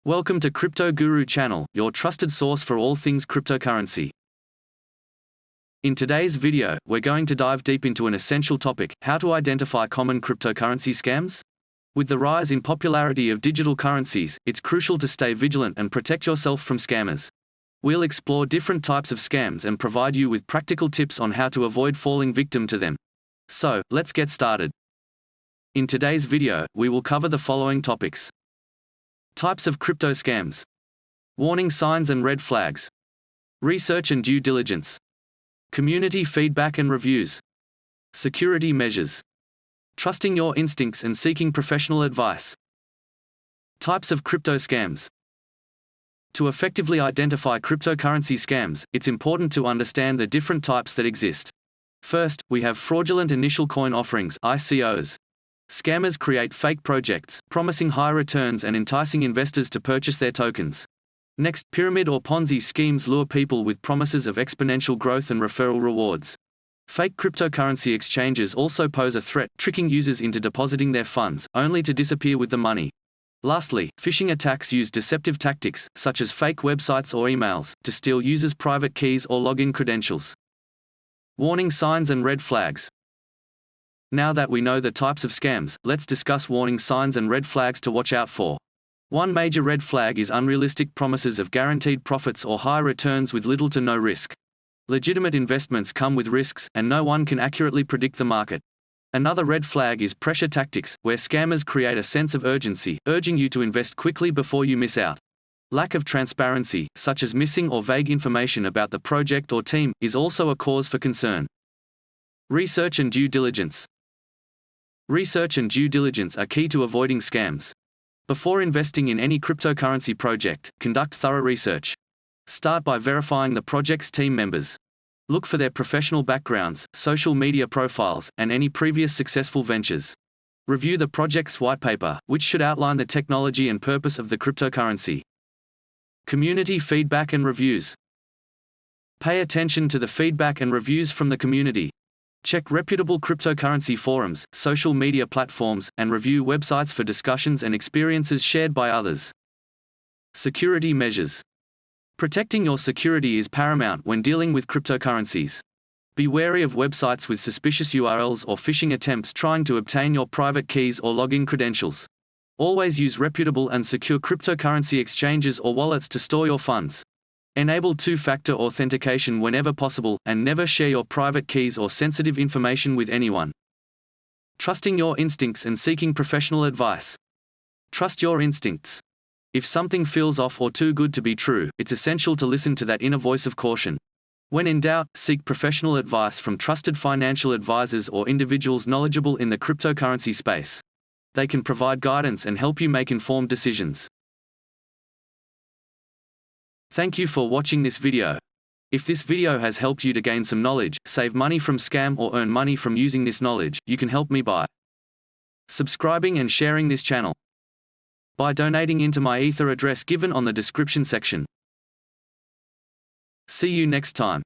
Welcome to Crypto Guru channel, your trusted source for all things cryptocurrency. In today's video, we're going to dive deep into an essential topic: how to identify common cryptocurrency scams. With the rise in popularity of digital currencies, it's crucial to stay vigilant and protect yourself from scammers. We'll explore different types of scams and provide you with practical tips on how to avoid falling victim to them. So, let's get started. In today's video, we will cover the following topics. Types of crypto scams. Warning signs and red flags. Research and due diligence. Community feedback and reviews. Security measures. Trusting your instincts and seeking professional advice. Types of crypto scams. To effectively identify cryptocurrency scams, it's important to understand the different types that exist. First, we have fraudulent initial coin offerings, ICOs. Scammers create fake projects, promising high returns and enticing investors to purchase their tokens. Next, pyramid or Ponzi schemes lure people with promises of exponential growth and referral rewards. Fake cryptocurrency exchanges also pose a threat, tricking users into depositing their funds, only to disappear with the money. Lastly, phishing attacks use deceptive tactics, such as fake websites or emails, to steal users' private keys or login credentials. Warning signs and red flags. Now that we know the types of scams, let's discuss warning signs and red flags to watch out for. One major red flag is unrealistic promises of guaranteed profits or high returns with little to no risk. Legitimate investments come with risks, and no one can accurately predict the market. Another red flag is pressure tactics, where scammers create a sense of urgency, urging you to invest quickly before you miss out. Lack of transparency, such as missing or vague information about the project or team, is also a cause for concern. Research and due diligence. Research and due diligence are key to avoiding scams. Before investing in any cryptocurrency project, conduct thorough research. Start by verifying the project's team members. Look for their professional backgrounds, social media profiles, and any previous successful ventures. Review the project's white paper, which should outline the technology and purpose of the cryptocurrency. Community feedback and reviews. Pay attention to the feedback and reviews from the community. Check reputable cryptocurrency forums, social media platforms, and review websites for discussions and experiences shared by others. Security measures. Protecting your security is paramount when dealing with cryptocurrencies. Be wary of websites with suspicious URLs or phishing attempts trying to obtain your private keys or login credentials. Always use reputable and secure cryptocurrency exchanges or wallets to store your funds. Enable two-factor authentication whenever possible, and never share your private keys or sensitive information with anyone. Trusting your instincts and seeking professional advice. Trust your instincts. If something feels off or too good to be true, it's essential to listen to that inner voice of caution. When in doubt, seek professional advice from trusted financial advisors or individuals knowledgeable in the cryptocurrency space. They can provide guidance and help you make informed decisions. Thank you for watching this video. If this video has helped you to gain some knowledge, save money from scam, or earn money from using this knowledge, you can help me by subscribing and sharing this channel, by donating into my Ether address given on the description section. See you next time.